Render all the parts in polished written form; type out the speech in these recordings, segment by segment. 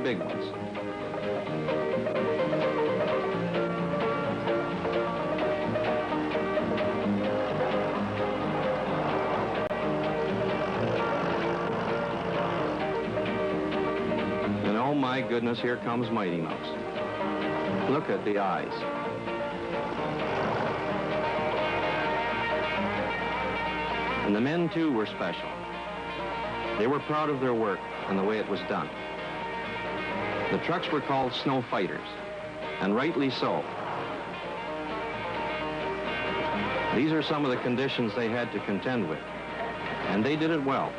big ones. And oh my goodness, here comes Mighty Mouse. Look at the eyes. And the men, too, were special. They were proud of their work and the way it was done. The trucks were called snowfighters, and rightly so. These are some of the conditions they had to contend with, and they did it well.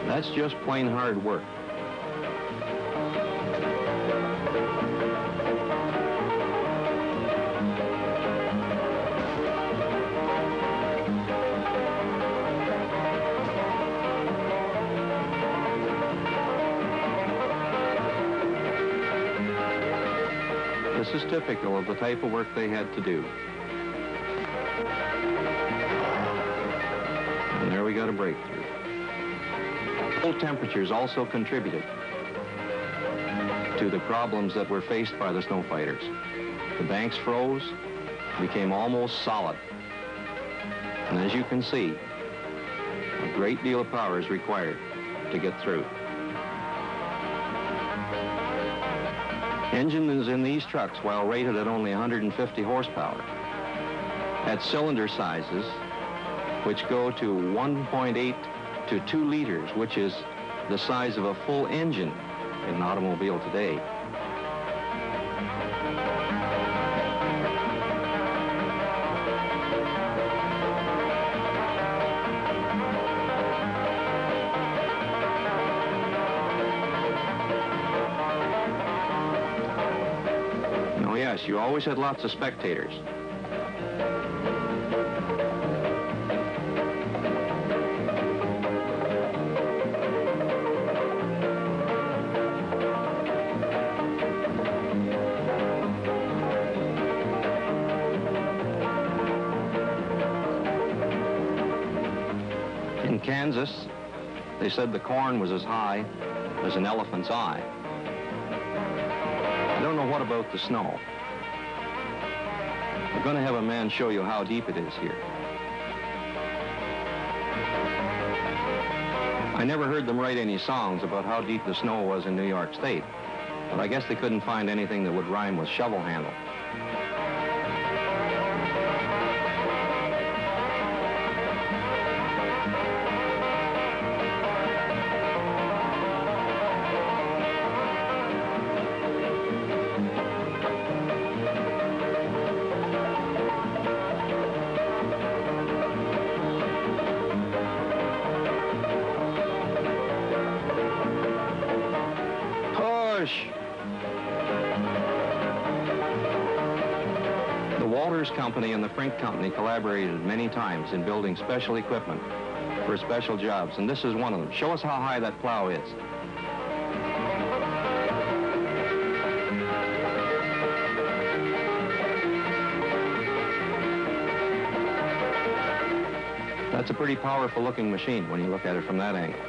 That's just plain hard work. This is typical of the type of work they had to do. And there we got a breakthrough. Cold temperatures also contributed to the problems that were faced by the snowfighters. The banks froze, became almost solid. And as you can see, a great deal of power is required to get through. Engines in these trucks, while rated at only 150 horsepower, had cylinder sizes which go to 1.8 to 2 liters, which is the size of a full engine in an automobile today. Oh yes, you always had lots of spectators. In Kansas, they said the corn was as high as an elephant's eye. I don't know what about the snow. We're going to have a man show you how deep it is here. I never heard them write any songs about how deep the snow was in New York State, but I guess they couldn't find anything that would rhyme with shovel handle. The Walters Company and the Frink Company collaborated many times in building special equipment for special jobs, and this is one of them. Show us how high that plow is. That's a pretty powerful looking machine when you look at it from that angle.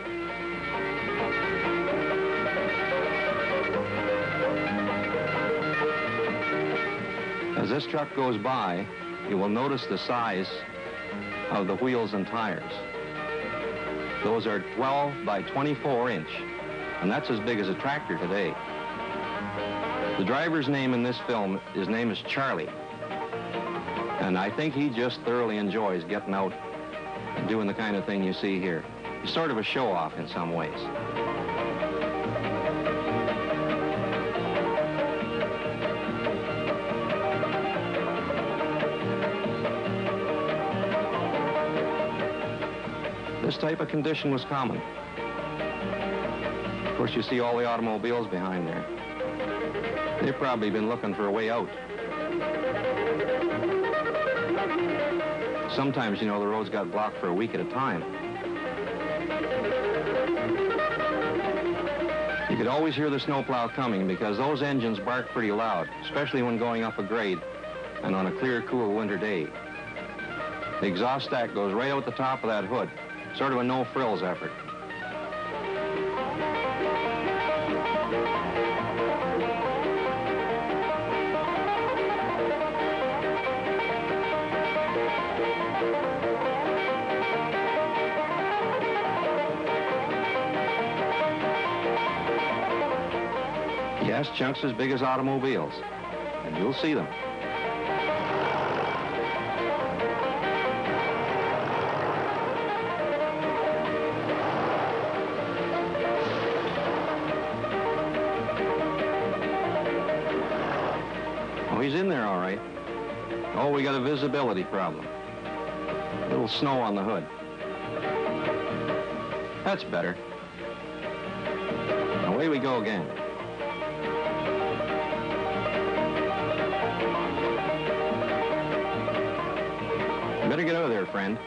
As this truck goes by, you will notice the size of the wheels and tires. Those are 12 by 24 inch, and that's as big as a tractor today. The driver's name in this film, his name is Charlie, and I think he just thoroughly enjoys getting out and doing the kind of thing you see here. It's sort of a show-off in some ways. This type of condition was common. Of course, you see all the automobiles behind there. They've probably been looking for a way out. Sometimes, you know, the roads got blocked for a week at a time. could always hear the snowplow coming because those engines bark pretty loud, especially when going up a grade and on a clear, cool winter day. The exhaust stack goes right out the top of that hood, sort of a no-frills effort. Yes, chunks as big as automobiles, and you'll see them. Oh, he's in there all right. Oh, we got a visibility problem. A little snow on the hood. That's better. Away we go again. Better get out of there, friend.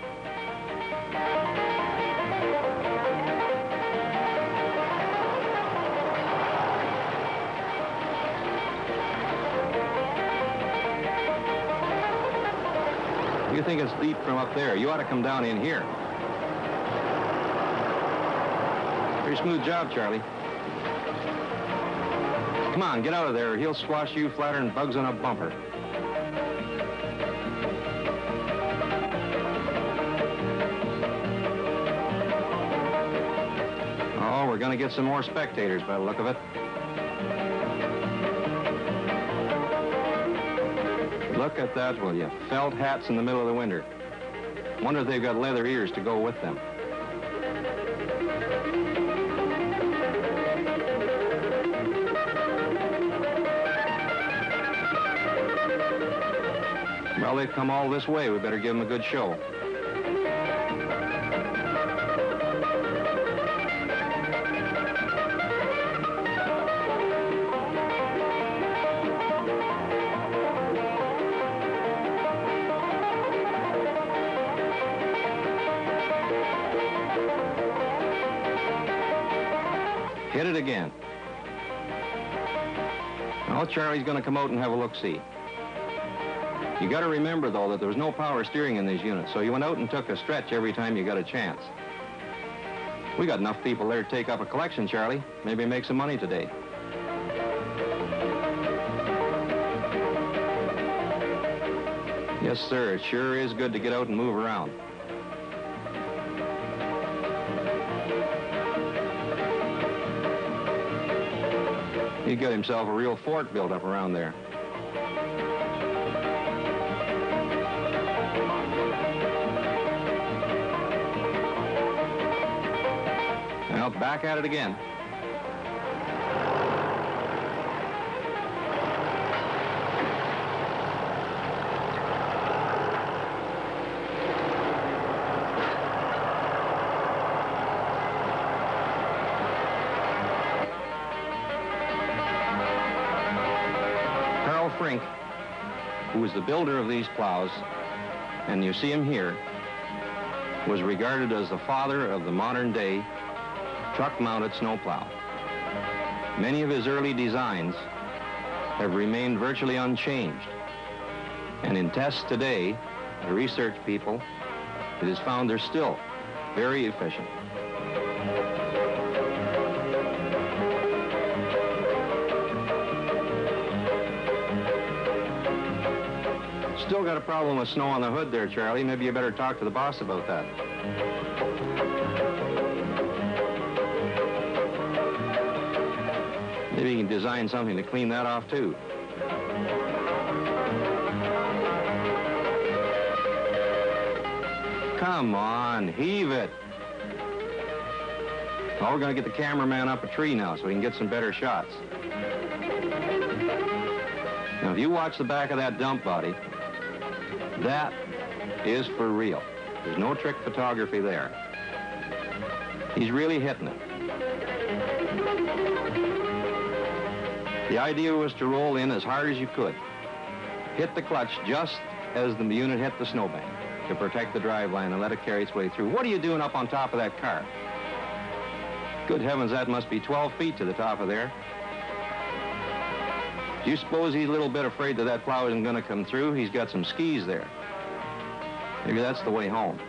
You think it's deep from up there. You ought to come down in here. Pretty smooth job, Charlie. Come on, get out of there. He'll squash you flatter than bugs on a bumper. We're going to get some more spectators by the look of it. Look at that, will you? Felt hats in the middle of the winter. Wonder if they've got leather ears to go with them. Well, they've come all this way. We better give them a good show. Hit it again. Now Charlie's going to come out and have a look-see. You got to remember, though, that there was no power steering in these units, so you went out and took a stretch every time you got a chance. We got enough people there to take up a collection, Charlie. Maybe make some money today. Yes, sir. It sure is good to get out and move around. He got himself a real fort built up around there. Now back at it again. Frink, who was the builder of these plows, and you see him here, was regarded as the father of the modern-day truck-mounted snowplow. Many of his early designs have remained virtually unchanged, and in tests today, the research people, it is found they're still very efficient. Still got a problem with snow on the hood there, Charlie. Maybe you better talk to the boss about that. Maybe you can design something to clean that off, too. Come on, heave it. Oh, we're going to get the cameraman up a tree now so we can get some better shots. Now, if you watch the back of that dump body, that is for real. There's no trick photography there. He's really hitting it. The idea was to roll in as hard as you could. Hit the clutch just as the unit hit the snowbank to protect the driveline and let it carry its way through. What are you doing up on top of that car? Good heavens, that must be 12 feet to the top of there. Do you suppose he's a little bit afraid that that plow isn't going to come through? He's got some skis there. Maybe that's the way home.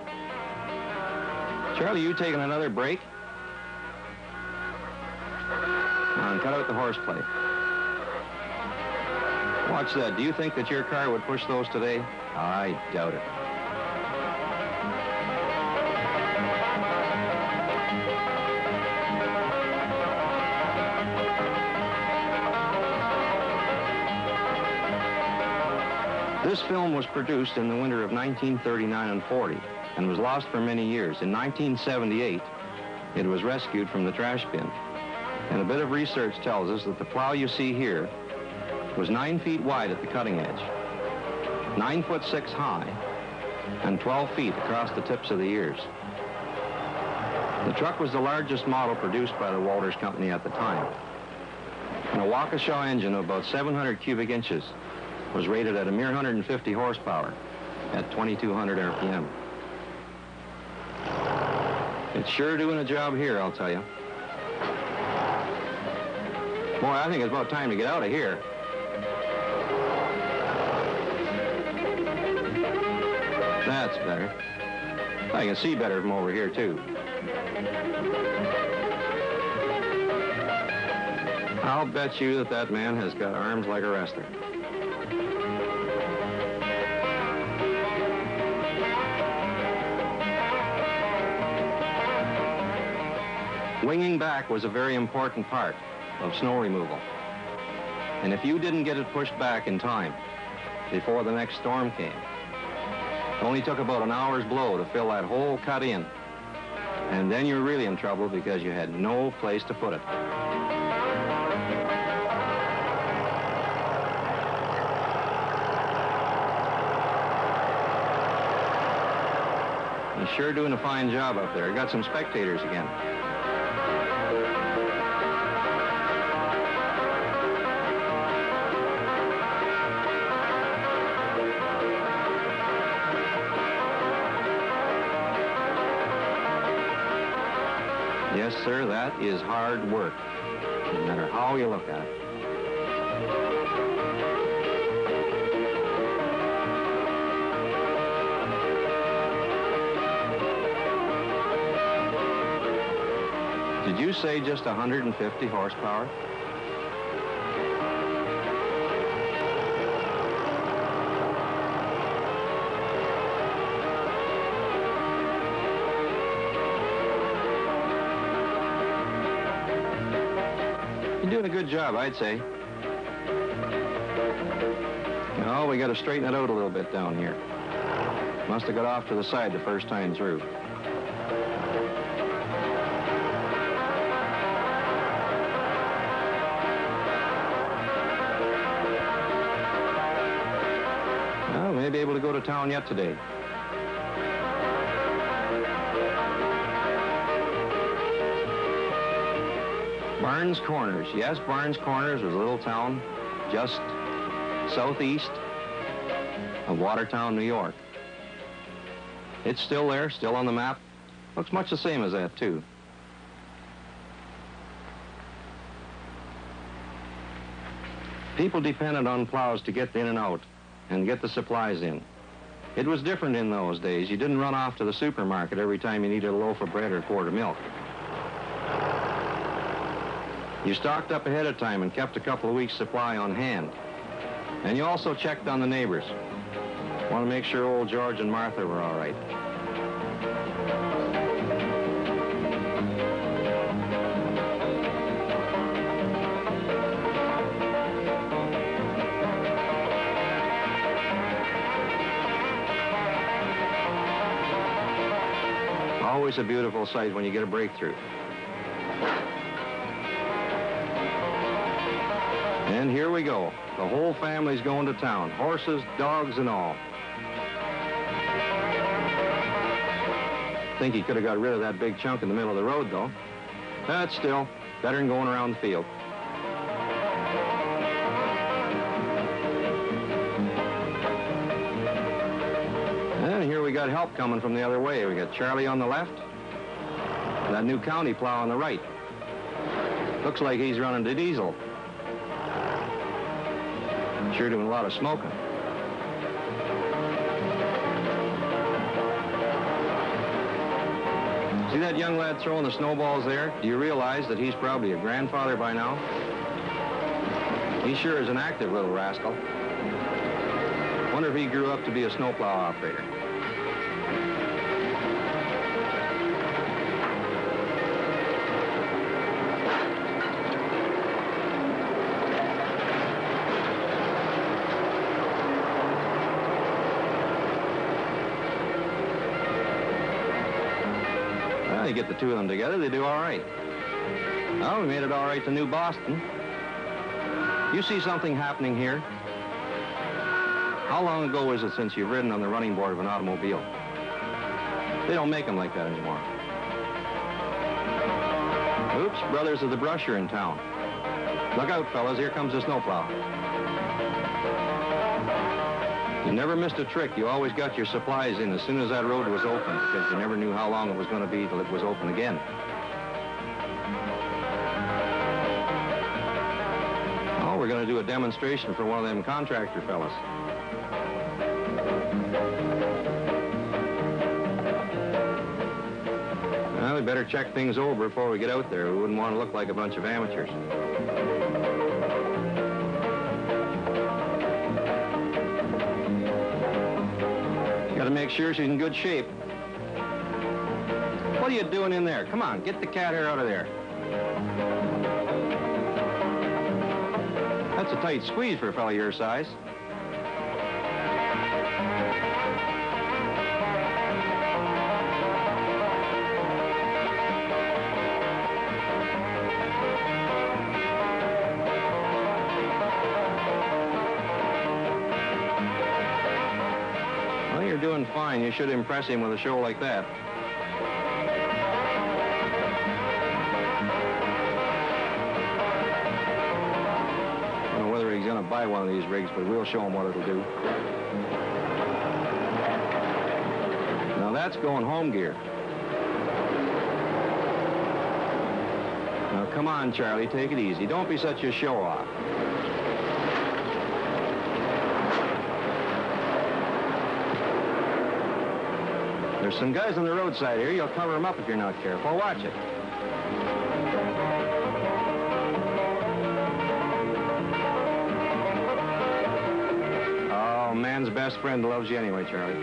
Charlie, you taking another break? Now, cut out the horseplay. Watch that. Do you think that your car would push those today? I doubt it. This film was produced in the winter of 1939 and 40 and was lost for many years. In 1978, it was rescued from the trash bin. And a bit of research tells us that the plow you see here was 9 feet wide at the cutting edge, 9'6" high, and 12 feet across the tips of the ears. The truck was the largest model produced by the Walters Company at the time. And a Waukesha engine of about 700 cubic inches was rated at a mere 150 horsepower at 2,200 RPM. It's sure doing a job here, I'll tell you. Boy, I think it's about time to get out of here. That's better. I can see better from over here, too. I'll bet you that that man has got arms like a wrestler. Winging back was a very important part of snow removal. And if you didn't get it pushed back in time before the next storm came, it only took about an hour's blow to fill that whole cut in. And then you're really in trouble because you had no place to put it. He's sure doing a fine job up there. Got some spectators again. Yes, sir, that is hard work, no matter how you look at it. Did you say just 150 horsepower? You're doing a good job, I'd say. Oh, we got to straighten it out a little bit down here. Must have got off to the side the first time through. Well, we may be able to go to town yet today. Barnes Corners. Yes, Barnes Corners was a little town just southeast of Watertown, New York. It's still there, still on the map. Looks much the same as that, too. People depended on plows to get in and out and get the supplies in. It was different in those days. You didn't run off to the supermarket every time you needed a loaf of bread or a quart of milk. You stocked up ahead of time and kept a couple of weeks' supply on hand. And you also checked on the neighbors. Want to make sure old George and Martha were all right. Always a beautiful sight when you get a breakthrough. And here we go. The whole family's going to town. Horses, dogs, and all. Think he could have got rid of that big chunk in the middle of the road, though. But still, better than going around the field. And here we got help coming from the other way. We got Charlie on the left, that new county plow on the right. Looks like he's running the diesel. Sure doing a lot of smoking. See that young lad throwing the snowballs there? Do you realize that he's probably a grandfather by now? He sure is an active little rascal. Wonder if he grew up to be a snowplow operator. Well, you get the two of them together, they do all right. Well, we made it all right to New Boston. You see something happening here? How long ago is it since you've ridden on the running board of an automobile? They don't make them like that anymore. Oops, brothers of the brush are in town. Look out, fellas, here comes the snowplow. You never missed a trick. You always got your supplies in as soon as that road was open, because you never knew how long it was going to be till it was open again. Oh, we're going to do a demonstration for one of them contractor fellas. Well, we better check things over before we get out there. We wouldn't want to look like a bunch of amateurs. Got to make sure she's in good shape. What are you doing in there? Come on, get the cat hair out of there. That's a tight squeeze for a fellow your size. Well, you're doing fine. You should impress him with a show like that. Buy one of these rigs, but we'll show him what it'll do. Now that's going home gear. Now come on, Charlie, take it easy. Don't be such a show-off. There's some guys on the roadside here. You'll cover them up if you're not careful. Watch it. Man's best friend loves you anyway, Charlie.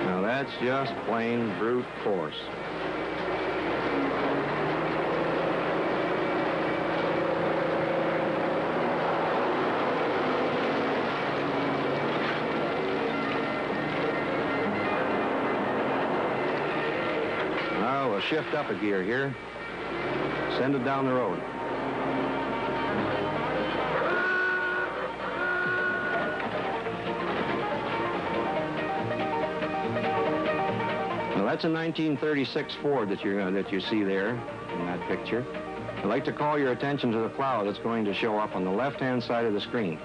Now that's just plain brute force. Now we'll shift up a gear here. Send it down the road. That's a 1936 Ford that you see there in that picture. I'd like to call your attention to the plow that's going to show up on the left-hand side of the screen.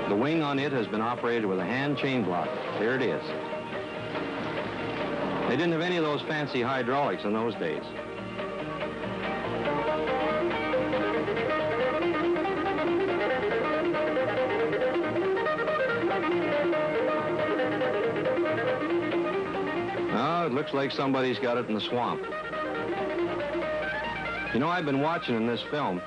The wing on it has been operated with a hand chain block. There it is. They didn't have any of those fancy hydraulics in those days. It looks like somebody's got it in the swamp. You know, I've been watching in this film,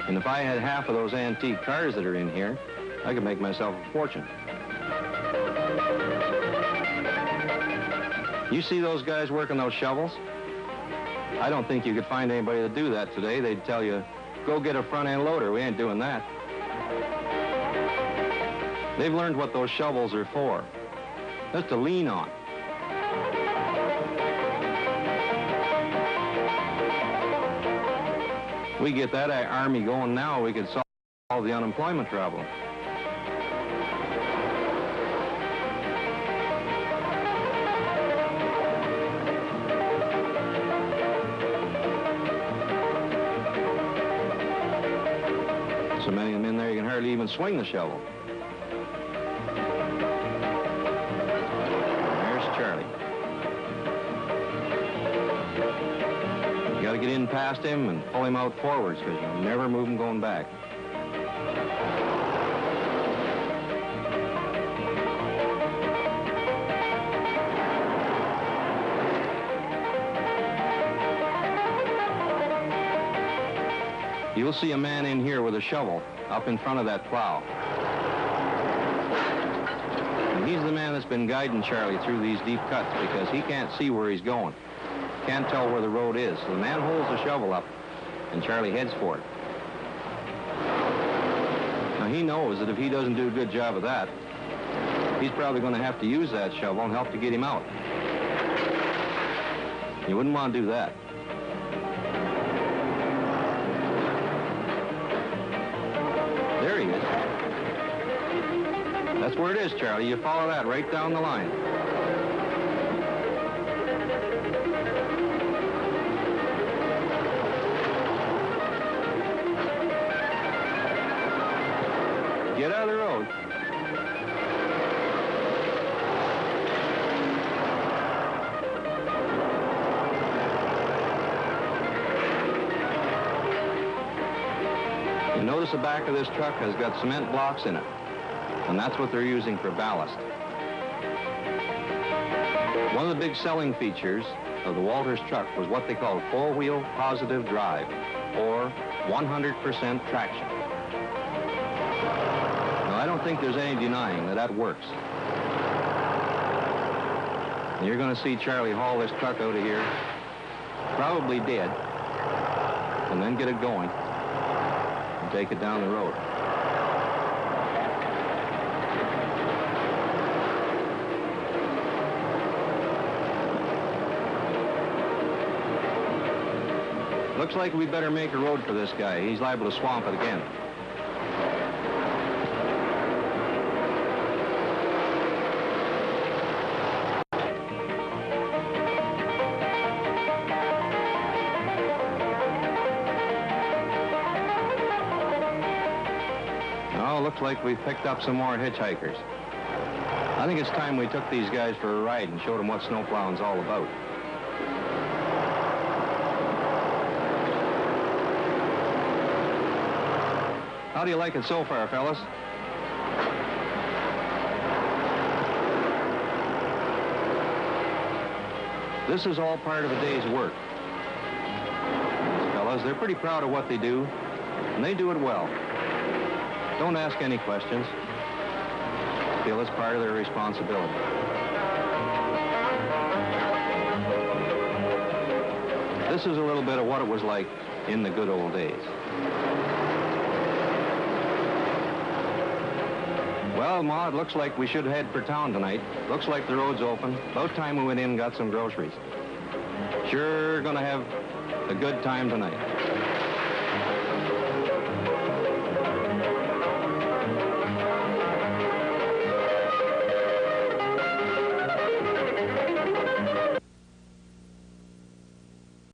and if I had half of those antique cars that are in here, I could make myself a fortune. You see those guys working those shovels? I don't think you could find anybody to do that today. They'd tell you, go get a front-end loader. We ain't doing that. They've learned what those shovels are for. Just to lean on. We get that army going now, we could solve the unemployment problem. So many of them in there, you can hardly even swing the shovel. There's Charlie. got to get in past him and pull him out forwards because you'll never move him going back. You'll see a man in here with a shovel up in front of that plow. And he's the man that's been guiding Charlie through these deep cuts because he can't see where he's going. Can't tell where the road is. So the man holds the shovel up and Charlie heads for it. Now he knows that if he doesn't do a good job of that, he's probably going to have to use that shovel and help to get him out. You wouldn't want to do that. There he is. That's where it is, Charlie. You follow that right down the line. Get out of the road. You notice the back of this truck has got cement blocks in it, and that's what they're using for ballast. One of the big selling features of the Walters truck was what they call four-wheel positive drive, or 100% traction. Now, I don't think there's any denying that that works. You're going to see Charlie haul this truck out of here, probably dead, and then get it going and take it down the road. Looks like we better make a road for this guy. He's liable to swamp it again. Oh, looks like we've picked up some more hitchhikers. I think it's time we took these guys for a ride and showed them what snowplowing's all about. How do you like it so far, fellas? This is all part of a day's work. These fellas, they're pretty proud of what they do, and they do it well. Don't ask any questions. Feel it's part of their responsibility. This is a little bit of what it was like in the good old days. Well, Ma, it looks like we should head for town tonight. Looks like the road's open. About time we went in and got some groceries. Sure gonna have a good time tonight.